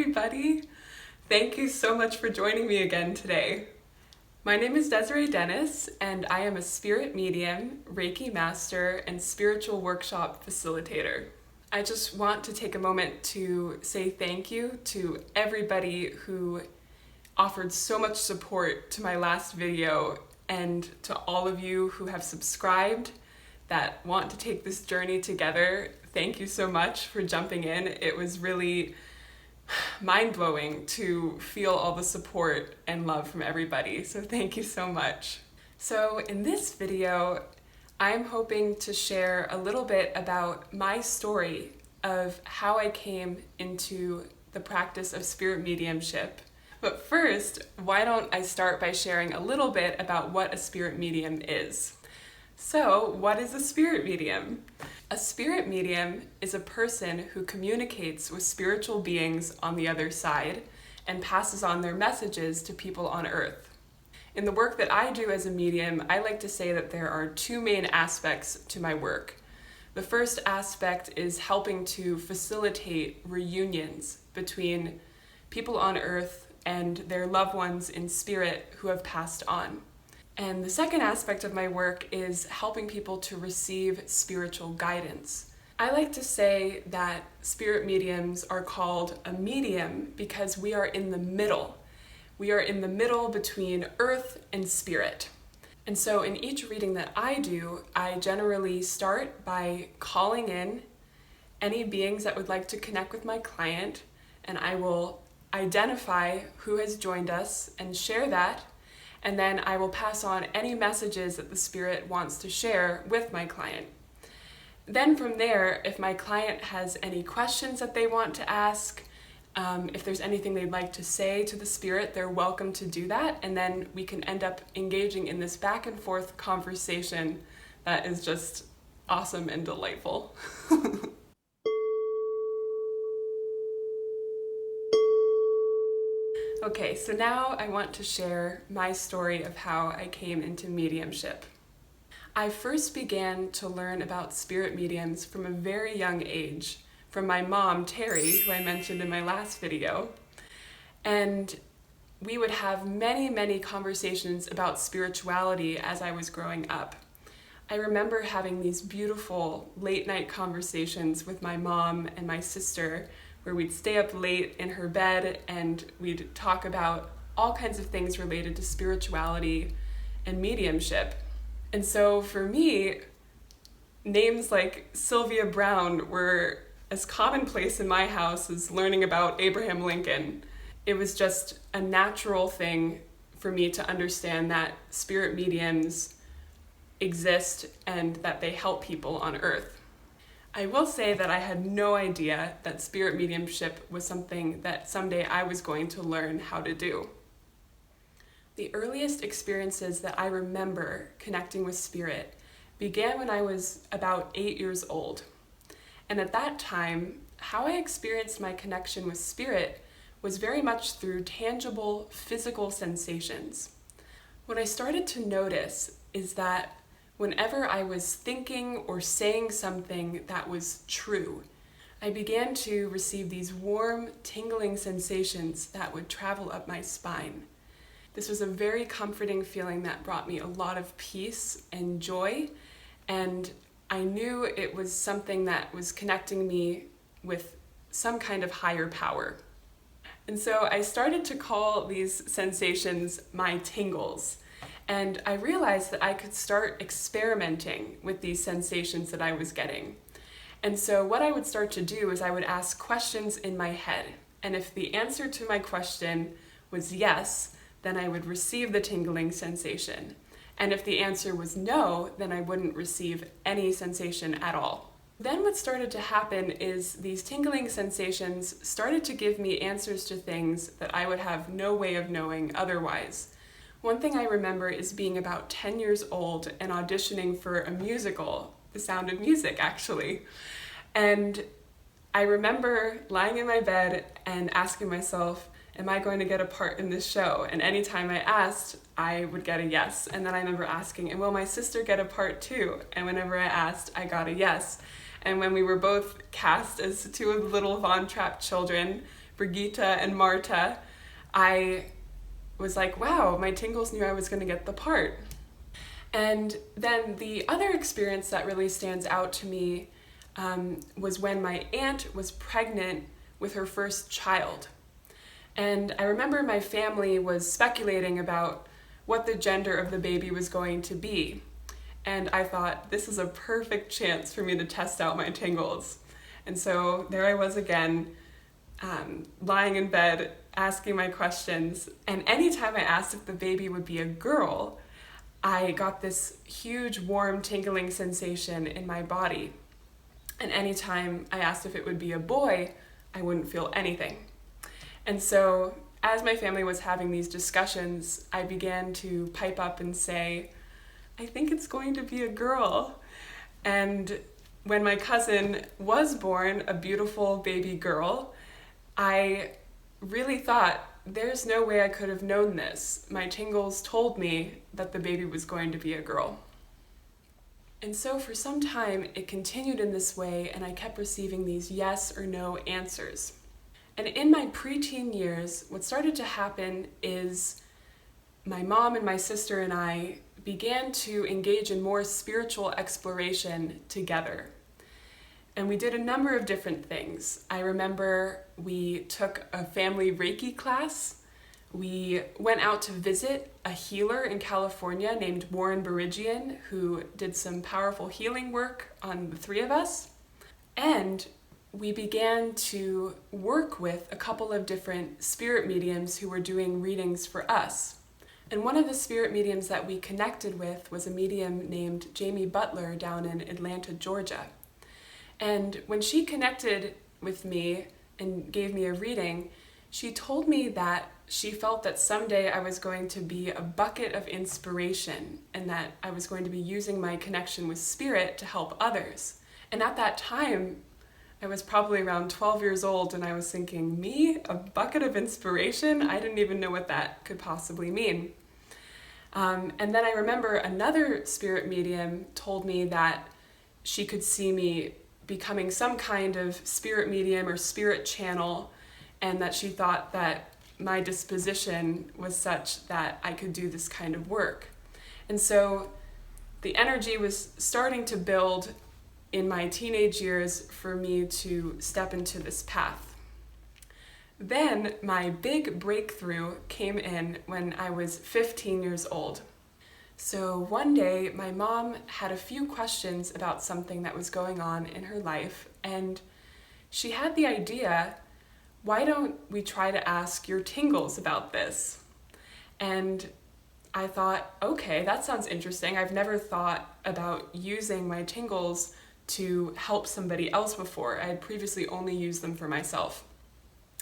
everybody! Thank you so much for joining me again today. My name is Desiree and I am a spirit medium, Reiki master, and spiritual workshop facilitator. I just want to take a moment to say thank you to everybody who offered so much support to my last video, and to all of you who have subscribed that want to take this journey together. Thank you so much for jumping in. It was really mind-blowing to feel all the support and love from everybody, so thank you so much. So in this video, I'm hoping to share a little bit about my story of how I came into the practice of spirit mediumship. But first, why don't I start by sharing a little bit about what a spirit medium is. So, what is a spirit medium? A spirit medium is a person who communicates with spiritual beings on the other side and passes on their messages to people on Earth. In the work that I do as a medium, I like to say that there are two main aspects to my work. The first aspect is helping to facilitate reunions between people on Earth and their loved ones in spirit who have passed on. And the second aspect of my work is helping people to receive spiritual guidance. I like to say that spirit mediums are called a medium because we are in the middle. We are in the middle between earth and spirit. And so in each reading that I do, I generally start by calling in any beings that would like to connect with my client, and I will identify who has joined us and share that. And then I will pass on any messages that the spirit wants to share with my client. Then from there, if my client has any questions that they want to ask, if there's anything they'd like to say to the spirit, they're welcome to do that. And then we can end up engaging in this back and forth conversation that is just awesome and delightful. Okay, so now I want to share my story of how I came into mediumship. I first began to learn about spirit mediums from a very young age, from my mom, Terri, who I mentioned in my last video. And we would have many conversations about spirituality as I was growing up. I remember having these beautiful late night conversations with my mom and my sister, where we'd stay up late in her bed and we'd talk about all kinds of things related to spirituality and mediumship. And so for me, names like Sylvia Brown were as commonplace in my house as learning about Abraham Lincoln. It was just a natural thing for me to understand that spirit mediums exist and that they help people on Earth. I will say that I had no idea that spirit mediumship was something that someday I was going to learn how to do. The earliest experiences that I remember connecting with spirit began when I was about 8 years old. And at that time, how I experienced my connection with spirit was very much through tangible physical sensations. What I started to notice is that whenever I was thinking or saying something that was true, I began to receive these warm, tingling sensations that would travel up my spine. This was a very comforting feeling that brought me a lot of peace and joy, and I knew it was something that was connecting me with some kind of higher power. And so I started to call these sensations my tingles. And I realized that I could start experimenting with these sensations that I was getting. And so what I would start to do is I would ask questions in my head. And if the answer to my question was yes, then I would receive the tingling sensation. And if the answer was no, then I wouldn't receive any sensation at all. Then what started to happen is these tingling sensations started to give me answers to things that I would have no way of knowing otherwise. One thing I remember is being about 10 years old and auditioning for a musical, The Sound of Music, actually. And I remember lying in my bed and asking myself, am I going to get a part in this show? And anytime I asked, I would get a yes. And then I remember asking, and will my sister get a part too? And whenever I asked, I got a yes. And when we were both cast as two of the little Von Trapp children Brigitta and Marta, I was like, wow, my tingles knew I was going to get the part. And then the other experience that really stands out to me was when my aunt was pregnant with her first child. And I remember my family was speculating about what the gender of the baby was going to be. And I thought, this is a perfect chance for me to test out my tingles. And so there I was again, lying in bed, asking my questions. And anytime I asked if the baby would be a girl, I got this huge warm tingling sensation in my body. And anytime I asked if it would be a boy, I wouldn't feel anything. And so as my family was having these discussions, I began to pipe up and say, I think it's going to be a girl. And when my cousin was born, a beautiful baby girl, I really thought, there's no way I could have known this. My tingles told me that the baby was going to be a girl. And so for some time, it continued in this way, and I kept receiving these yes or no answers. And in my preteen years, what started to happen is my mom and my sister and I began to engage in more spiritual exploration together. And we did a number of different things. I remember we took a family Reiki class. We went out to visit a healer in California named Warren Berigian, who did some powerful healing work on the three of us. And we began to work with a couple of different spirit mediums who were doing readings for us. And one of the spirit mediums that we connected with was a medium named Jamie Butler down in Atlanta, Georgia. And when she connected with me and gave me a reading, she told me that she felt that someday I was going to be a bucket of inspiration and that I was going to be using my connection with spirit to help others. And at that time, I was probably around 12 years old, and I was thinking, me? A bucket of inspiration? I didn't even know what that could possibly mean. And then I remember another spirit medium told me that she could see me becoming some kind of spirit medium or spirit channel, and that she thought that my disposition was such that I could do this kind of work. And so the energy was starting to build in my teenage years for me to step into this path. Then my big breakthrough came in when I was 15 years old. So one day my mom had a few questions about something that was going on in her life, and she had the idea, why don't we try to ask your tingles about this? And I thought, okay, that sounds interesting. I've never thought about using my tingles to help somebody else before. I had previously only used them for myself.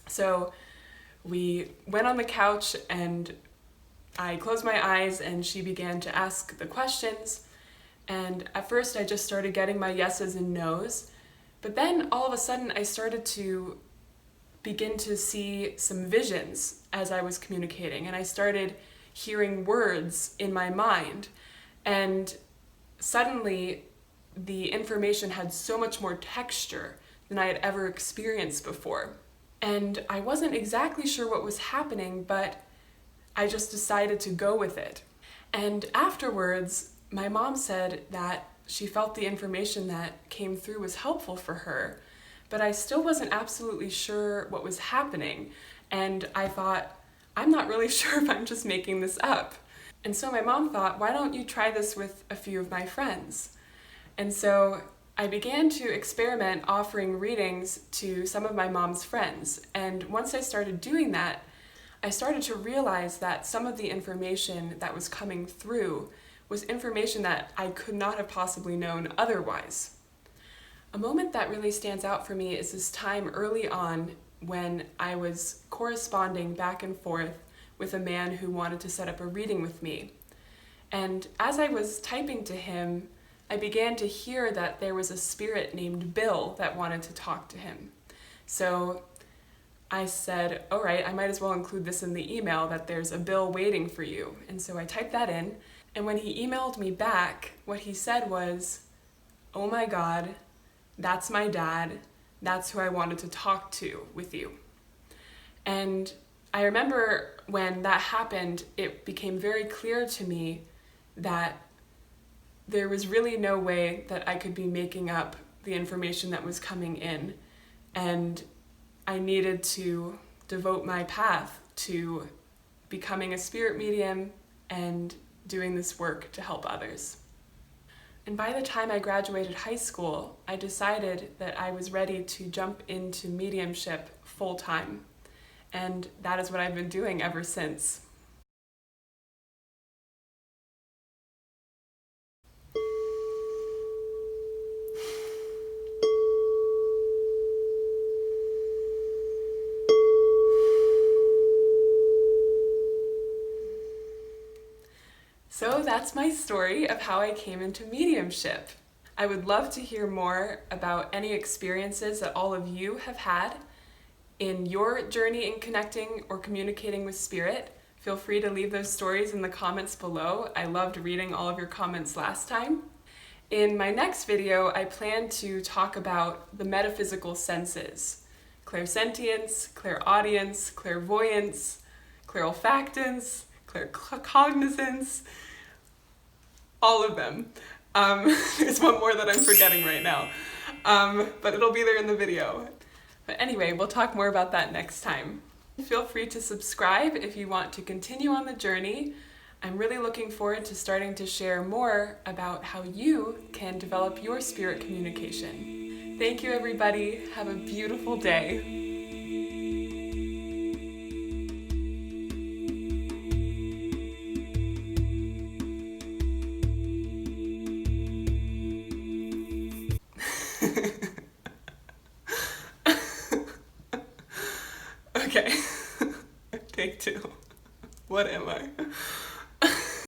So we went on the couch and I closed my eyes and she began to ask the questions. And at first I just started getting my yeses and nos. But then all of a sudden I started to begin to see some visions as I was communicating. And I started hearing words in my mind. And suddenly the information had so much more texture than I had ever experienced before. And I wasn't exactly sure what was happening, but I just decided to go with it. And afterwards, my mom said that she felt the information that came through was helpful for her, but I still wasn't absolutely sure what was happening. And I thought, I'm not really sure if I'm just making this up. And so my mom thought, why don't you try this with a few of my friends? And so I began to experiment offering readings to some of my mom's friends. And once I started doing that, I started to realize that some of the information that was coming through was information that I could not have possibly known otherwise. A moment that really stands out for me is this time early on when I was corresponding back and forth with a man who wanted to set up a reading with me. And as I was typing to him, I began to hear that there was a spirit named Bill that wanted to talk to him. So I said, all right, I might as well include this in the email that there's a bill waiting for you. And so I typed that in, and when he emailed me back, what he said was, oh my God, that's my dad. That's who I wanted to talk to with you. And I remember when that happened, it became very clear to me that there was really no way that I could be making up the information that was coming in. And I needed to devote my path to becoming a spirit medium and doing this work to help others. And by the time I graduated high school, I decided that I was ready to jump into mediumship full time. And that is what I've been doing ever since. So that's my story of how I came into mediumship. I would love to hear more about any experiences that all of you have had in your journey in connecting or communicating with spirit. Feel free to leave those stories in the comments below. I loved reading all of your comments last time. In my next video, I plan to talk about the metaphysical senses: clairsentience, clairaudience, clairvoyance, clairolfactance, claircognizance, all of them. There's one more that I'm forgetting right now, but it'll be there in the video. But anyway, we'll talk more about that next time. Feel free to subscribe if you want to continue on the journey. I'm really looking forward to starting to share more about how you can develop your spirit communication. Thank you, everybody. Have a beautiful day. Okay, take two. What am I?